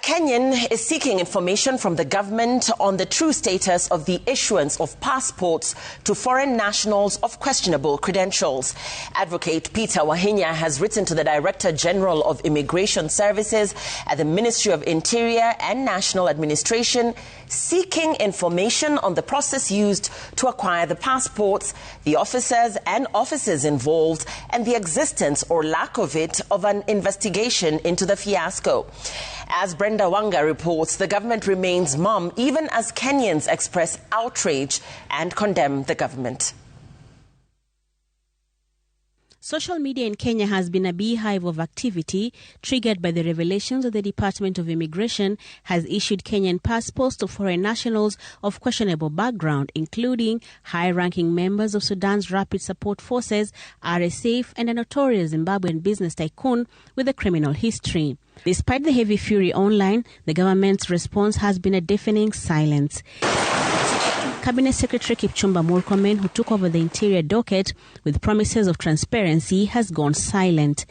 Kenyan is seeking information from the government on the true status of the issuance of passports to foreign nationals of questionable credentials. Advocate Peter Wahinya has written to the Director General of Immigration Services at the Ministry of Interior and National Administration, seeking information on the process used to acquire the passports, the officers and officers involved, and the existence or lack of it of an investigation into the fiasco. As Brenda Wanga reports, the government remains mum even as Kenyans express outrage and condemn the government. Social media in Kenya has been a beehive of activity triggered by the revelations that the Department of Immigration has issued Kenyan passports to foreign nationals of questionable background, including high-ranking members of Sudan's Rapid Support Forces, RSF, and a notorious Zimbabwean business tycoon with a criminal history. Despite the heavy fury online, the government's response has been a deafening silence. Cabinet Secretary Kipchumba Murkomen, who took over the interior docket with promises of transparency, has gone silent.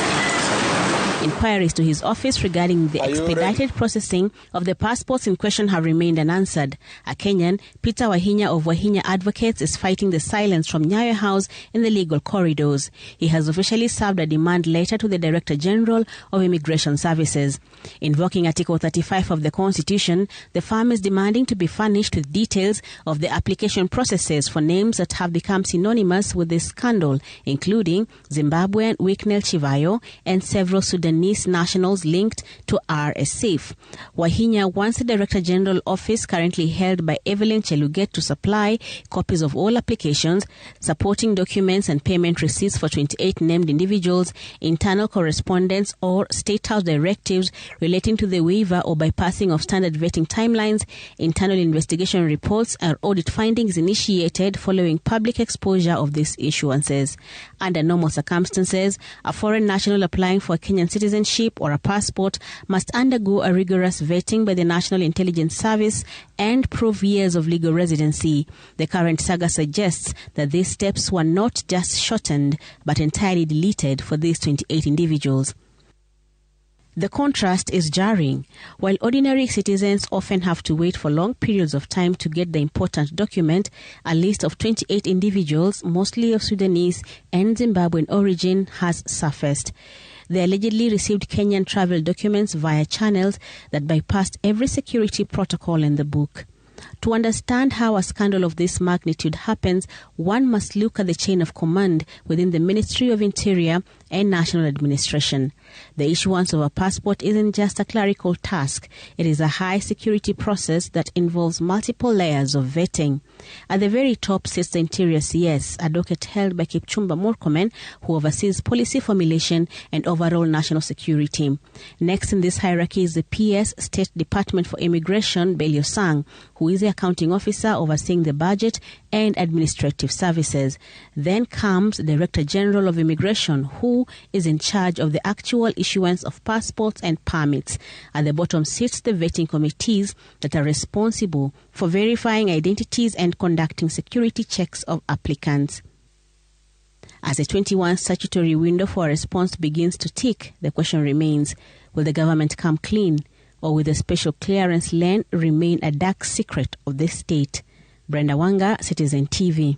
Inquiries to his office regarding the expedited processing of the passports in question have remained unanswered. A Kenyan, Peter Wahinya of Wahinya Advocates, is fighting the silence from Nyayo House in the legal corridors. He has officially served a demand letter to the Director General of Immigration Services. Invoking Article 35 of the Constitution, the firm is demanding to be furnished with details of the application processes for names that have become synonymous with this scandal, including Zimbabwean Wicknell Chivayo and several Sudanese nationals linked to RSF. Wahinya wants the Director General office currently held by Evelyn Cheluget to supply copies of all applications, supporting documents and payment receipts for 28 named individuals, internal correspondence or State House directives relating to the waiver or bypassing of standard vetting timelines, internal investigation reports or audit findings initiated following public exposure of these issuances. Under normal circumstances, a foreign national applying for a Kenyan citizenship or a passport must undergo a rigorous vetting by the National Intelligence Service and prove years of legal residency. The current saga suggests that these steps were not just shortened but entirely deleted for these 28 individuals. The contrast is jarring. While ordinary citizens often have to wait for long periods of time to get the important document, a list of 28 individuals, mostly of Sudanese and Zimbabwean origin, has surfaced. They allegedly received Kenyan travel documents via channels that bypassed every security protocol in the book. To understand how a scandal of this magnitude happens, one must look at the chain of command within the Ministry of Interior and National Administration. The issuance of a passport isn't just a clerical task. It is a high-security process that involves multiple layers of vetting. At the very top sits the Interior CS, a docket held by Kipchumba Murkomen, who oversees policy formulation and overall national security. Next in this hierarchy is the PS, State Department for Immigration, Belio Sang, who is the accounting officer overseeing the budget and administrative services. Then comes the Director General of Immigration, who is in charge of the actual issuance of passports and permits. At the bottom sits the vetting committees that are responsible for verifying identities and conducting security checks of applicants. As the 21 statutory window for a response begins to tick, the question remains, will the government come clean, or will the special clearance lane remain a dark secret of the state? Brenda Wanga, Citizen TV.